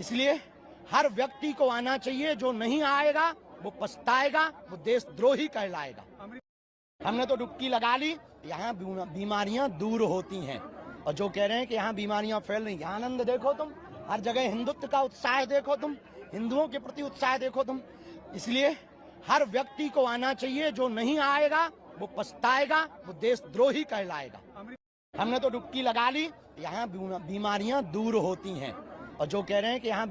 इसलिए हर व्यक्ति को आना चाहिए, जो नहीं आएगा वो पछताएगा, वो देशद्रोही कहलाएगा। हमने तो डुबकी लगा ली, यहाँ बीमारियां दूर होती हैं। और जो कह रहे हैं कि यहाँ बीमारियां फैल रही, यहाँ आनंद देखो तुम, हर जगह हिंदुत्व का उत्साह देखो तुम, हिंदुओं के प्रति उत्साह देखो तुम। इसलिए हर व्यक्ति को आना चाहिए, जो नहीं आएगा वो पछताएगा, वो देशद्रोही कहलाएगा। हमने तो डुबकी लगा ली, यहाँ बीमारियां दूर होती हैं। और जो कह रहे हैं कि यहाँ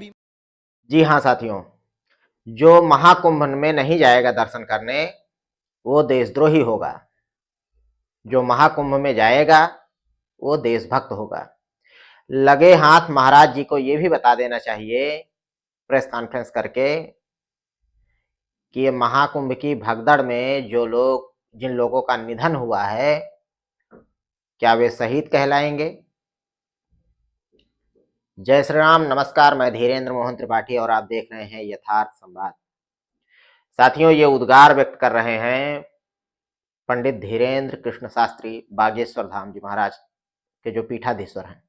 जी हाँ साथियों, जो महाकुंभ में नहीं जाएगा दर्शन करने वो देशद्रोही होगा, जो महाकुंभ में जाएगा वो देशभक्त होगा। लगे हाथ महाराज जी को ये भी बता देना चाहिए प्रेस कॉन्फ्रेंस करके कि ये महाकुंभ की भगदड़ में जिन लोगों का निधन हुआ है, क्या वे शहीद कहलाएंगे? जय श्री राम, नमस्कार। मैं धीरेन्द्र मोहन त्रिपाठी और आप देख रहे हैं यथार्थ संवाद। साथियों, ये उद्गार व्यक्त कर रहे हैं पंडित धीरेन्द्र कृष्ण शास्त्री बागेश्वर धाम जी महाराज के, जो पीठाधीश्वर हैं।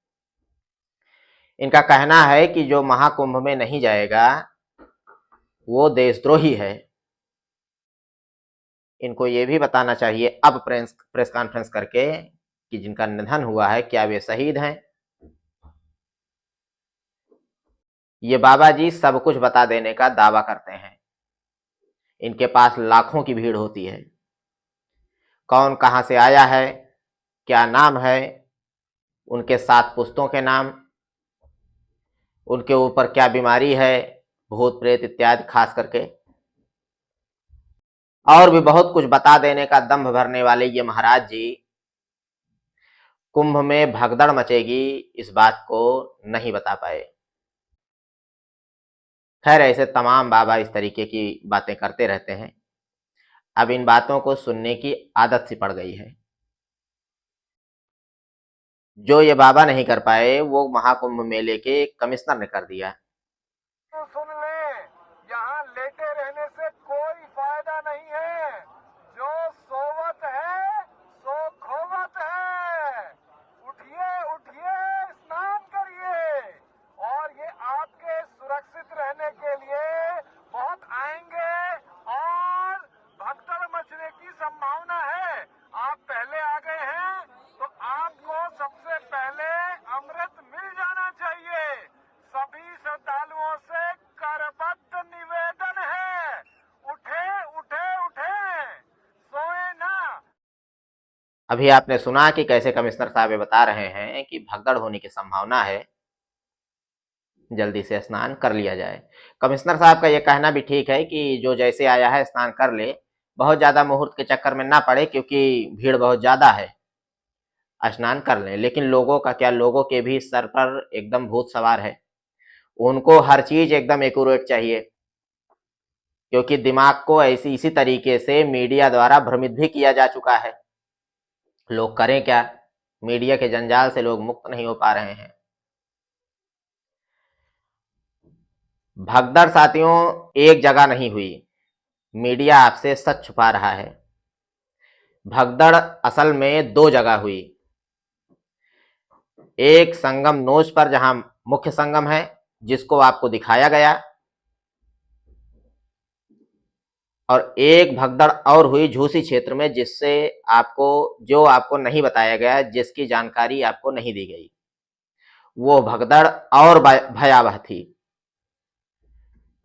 इनका कहना है कि जो महाकुंभ में नहीं जाएगा वो देशद्रोही है। इनको ये भी बताना चाहिए अब प्रेस कॉन्फ्रेंस करके कि जिनका निधन हुआ है क्या वे शहीद हैं। ये बाबा जी सब कुछ बता देने का दावा करते हैं। इनके पास लाखों की भीड़ होती है। कौन कहां से आया है, क्या नाम है, उनके 7 पुश्तों के नाम, उनके ऊपर क्या बीमारी है, भूत प्रेत इत्यादि खास करके, और भी बहुत कुछ बता देने का दंभ भरने वाले ये महाराज जी कुंभ में भगदड़ मचेगी इस बात को नहीं बता पाए। खैर, ऐसे तमाम बाबा इस तरीके की बातें करते रहते हैं। अब इन बातों को सुनने की आदत सी पड़ गई है। जो ये बाबा नहीं कर पाए वो महाकुंभ मेले के कमिश्नर ने कर दिया। तो सुन ले, यहाँ लेटे रहने से कोई फायदा नहीं है। जो सोवत है सो खोवत है। उठिए उठिए, स्नान करिए, और ये आपके सुरक्षित रहने के लिए बहुत आएंगे और भगदड़ मचने की संभावना है। आप पहले आ गए हैं तो आपको सबसे पहले अमृत मिल जाना चाहिए। सभी श्रद्धालुओं से करबद्ध निवेदन है, उठे उठे उठे, सोए ना। अभी आपने सुना कि कैसे कमिश्नर साहब ये बता रहे हैं कि भगदड़ होने की संभावना है, जल्दी से स्नान कर लिया जाए। कमिश्नर साहब का ये कहना भी ठीक है कि जो जैसे आया है स्नान कर ले, बहुत ज्यादा मुहूर्त के चक्कर में ना पड़े क्योंकि भीड़ बहुत ज्यादा है, स्नान कर लें। लेकिन लोगों का क्या, लोगों के भी सर पर एकदम भूत सवार है। उनको हर चीज एकदम एक्यूरेट चाहिए, क्योंकि दिमाग को इसी तरीके से मीडिया द्वारा भ्रमित भी किया जा चुका है। लोग करें क्या, मीडिया के जंजाल से लोग मुक्त नहीं हो पा रहे हैं। भगदड़ साथियों एक जगह नहीं हुई, मीडिया आपसे सच छुपा रहा है। भगदड़ असल में 2 जगह हुई। एक संगम नोच पर जहां मुख्य संगम है, जिसको आपको दिखाया गया, और एक भगदड़ और हुई झूसी क्षेत्र में, जो आपको नहीं बताया गया, जिसकी जानकारी आपको नहीं दी गई। वो भगदड़ और भयावह थी।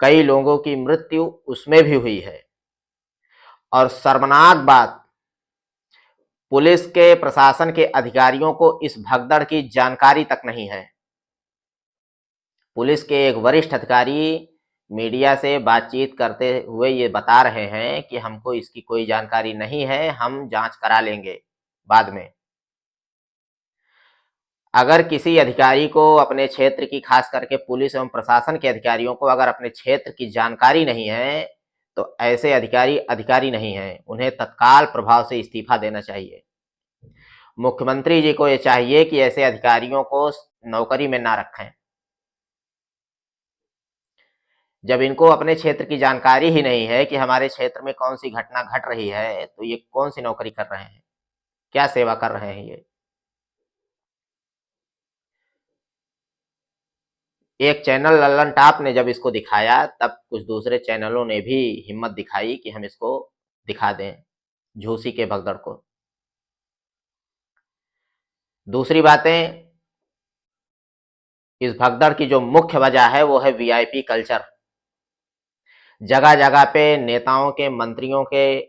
कई लोगों की मृत्यु उसमें भी हुई है। और शर्मनाक बात, पुलिस के प्रशासन के अधिकारियों को इस भगदड़ की जानकारी तक नहीं है। पुलिस के एक वरिष्ठ अधिकारी मीडिया से बातचीत करते हुए ये बता रहे हैं कि हमको इसकी कोई जानकारी नहीं है, हम जांच करा लेंगे बाद में। अगर किसी अधिकारी को अपने क्षेत्र की, खास करके पुलिस एवं प्रशासन के अधिकारियों को अगर अपने क्षेत्र की जानकारी नहीं है, तो ऐसे अधिकारी नहीं हैं, उन्हें तत्काल प्रभाव से इस्तीफा देना चाहिए। मुख्यमंत्री जी को यह चाहिए कि ऐसे अधिकारियों को नौकरी में ना रखें। जब इनको अपने क्षेत्र की जानकारी ही नहीं है कि हमारे क्षेत्र में कौन सी घटना घट रही है, तो ये कौन सी नौकरी कर रहे हैं, क्या सेवा कर रहे हैं ये। एक चैनल लल्लन टॉप ने जब इसको दिखाया, तब कुछ दूसरे चैनलों ने भी हिम्मत दिखाई कि हम इसको दिखा दें, झूसी के भगदड़ को। दूसरी बातें, इस भगदड़ की जो मुख्य वजह है वो है वीआईपी कल्चर। जगह जगह पे नेताओं के, मंत्रियों के,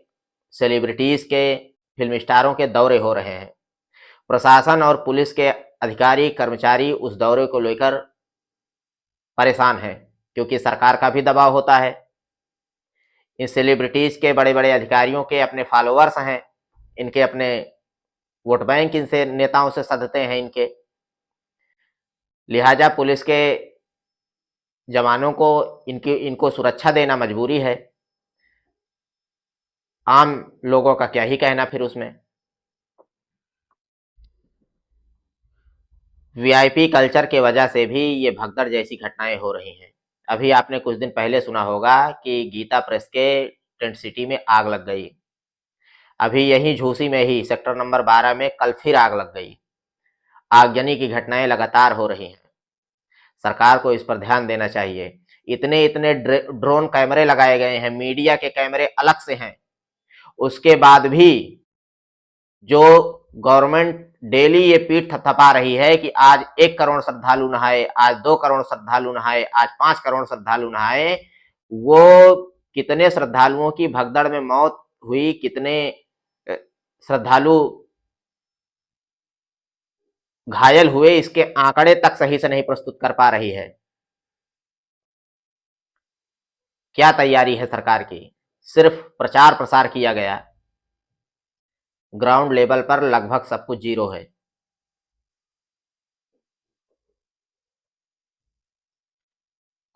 सेलिब्रिटीज के, फिल्म स्टारों के दौरे हो रहे हैं। प्रशासन और पुलिस के अधिकारी, कर्मचारी उस दौरे को लेकर परेशान हैं, क्योंकि सरकार का भी दबाव होता है। इन सेलिब्रिटीज के, बड़े बड़े अधिकारियों के अपने फॉलोअर्स हैं, इनके अपने वोट बैंक इनसे, नेताओं से सधते हैं इनके। लिहाजा पुलिस के जवानों को इनको सुरक्षा देना मजबूरी है। आम लोगों का क्या ही कहना फिर उसमें। वीआईपी कल्चर के वजह से भी ये भगदड़ जैसी घटनाएं हो रही हैं। अभी आपने कुछ दिन पहले सुना होगा कि गीता प्रेस के टेंट सिटी में आग लग गई। अभी यही झूसी में ही सेक्टर नंबर 12 में कल फिर आग लग गई। आगजनी की घटनाएं लगातार हो रही हैं। सरकार को इस पर ध्यान देना चाहिए। इतने इतने ड्रोन कैमरे लगाए गए हैं, मीडिया के कैमरे अलग से हैं, उसके बाद भी जो गवर्नमेंट डेली ये पीठ थपथपा रही है कि आज 1 करोड़ श्रद्धालु नहाए, आज 2 करोड़ श्रद्धालु नहाए, आज 5 करोड़ श्रद्धालु नहाए, वो कितने श्रद्धालुओं की भगदड़ में मौत हुई, कितने श्रद्धालु घायल हुए, इसके आंकड़े तक सही से नहीं प्रस्तुत कर पा रही है। क्या तैयारी है सरकार की? सिर्फ प्रचार प्रसार किया गया, ग्राउंड लेवल पर लगभग सब कुछ जीरो है।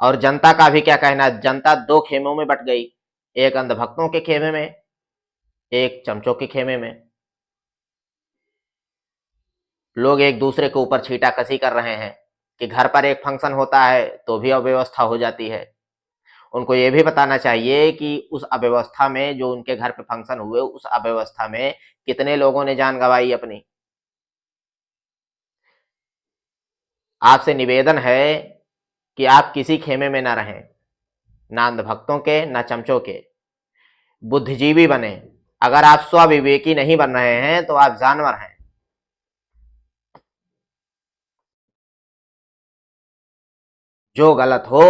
और जनता का भी क्या कहना? जनता 2 खेमों में बट गई, एक अंधभक्तों के खेमे में, एक चमचों के खेमे में। लोग एक दूसरे के ऊपर छींटाकशी कर रहे हैं कि घर पर एक फंक्शन होता है तो भी अव्यवस्था हो जाती है। उनको ये भी बताना चाहिए कि उस अव्यवस्था में, जो उनके घर पे फंक्शन हुए, उस अव्यवस्था में कितने लोगों ने जान गंवाई अपनी। आपसे निवेदन है कि आप किसी खेमे में ना रहें, ना अंधभक्तों के, ना चमचों के। बुद्धिजीवी बने। अगर आप स्वविवेकी नहीं बन रहे हैं तो आप जानवर हैं। जो गलत हो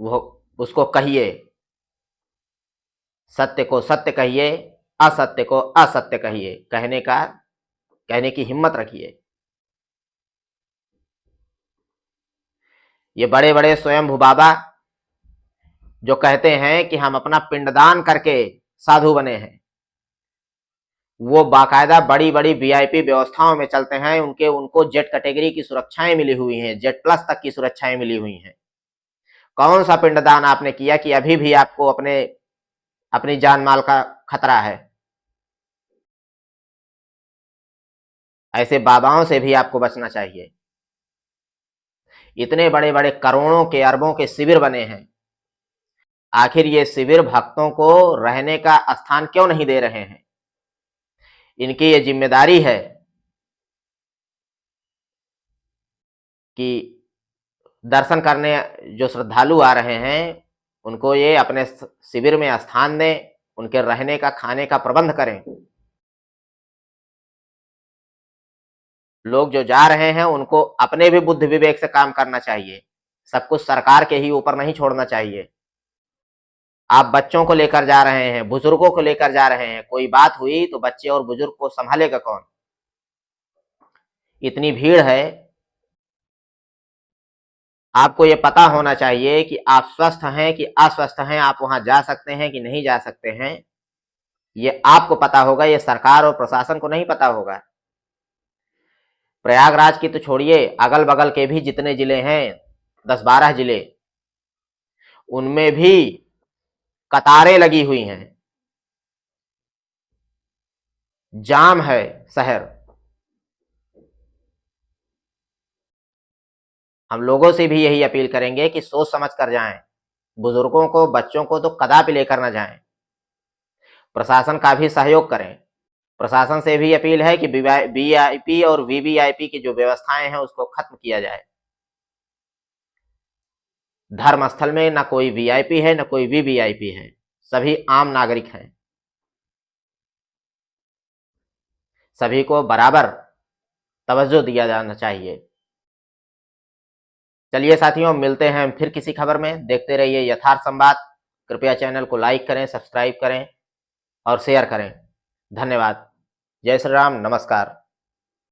वो उसको कहिए, सत्य को सत्य कहिए, असत्य को असत्य कहिए। कहने की हिम्मत रखिए। ये बड़े बड़े स्वयंभू बाबा जो कहते हैं कि हम अपना पिंडदान करके साधु बने हैं, वो बाकायदा बड़ी बड़ी वीआईपी व्यवस्थाओं में चलते हैं। उनको जेट कैटेगरी की सुरक्षाएं मिली हुई हैं, जेट प्लस तक की सुरक्षाएं मिली हुई हैं। कौन सा पिंडदान आपने किया कि अभी भी आपको अपनी जान माल का खतरा है? ऐसे बाबाओं से भी आपको बचना चाहिए। इतने बड़े बड़े करोड़ों के, अरबों के शिविर बने हैं, आखिर ये शिविर भक्तों को रहने का स्थान क्यों नहीं दे रहे हैं? इनकी ये जिम्मेदारी है कि दर्शन करने जो श्रद्धालु आ रहे हैं उनको ये अपने शिविर में स्थान दें, उनके रहने का, खाने का प्रबंध करें। लोग जो जा रहे हैं उनको अपने भी बुद्धि विवेक से काम करना चाहिए। सब कुछ सरकार के ही ऊपर नहीं छोड़ना चाहिए। आप बच्चों को लेकर जा रहे हैं, बुजुर्गों को लेकर जा रहे हैं, कोई बात हुई तो बच्चे और बुजुर्ग को संभालेगा कौन? इतनी भीड़ है। आपको ये पता होना चाहिए कि आप स्वस्थ हैं कि अस्वस्थ हैं, आप वहां जा सकते हैं कि नहीं जा सकते हैं। ये आपको पता होगा, ये सरकार और प्रशासन को नहीं पता होगा। प्रयागराज की तो छोड़िए, अगल बगल के भी जितने जिले हैं, 10-12 जिले, उनमें भी कतारें लगी हुई हैं, जाम है शहर। हम लोगों से भी यही अपील करेंगे कि सोच समझ कर जाएं। बुजुर्गों को, बच्चों को तो कदापि लेकर न जाएं। प्रशासन का भी सहयोग करें। प्रशासन से भी अपील है कि वीआईपी और वीवीआईपी की जो व्यवस्थाएं हैं उसको खत्म किया जाए। धर्म स्थल में ना कोई वीआईपी है, ना कोई वीवीआईपी है, सभी आम नागरिक हैं। सभी को बराबर तवज्जो दिया जाना चाहिए। चलिए साथियों, मिलते हैं फिर किसी खबर में। देखते रहिए यथार्थ संवाद। कृपया चैनल को लाइक करें, सब्सक्राइब करें और शेयर करें। धन्यवाद। जय श्री राम, नमस्कार।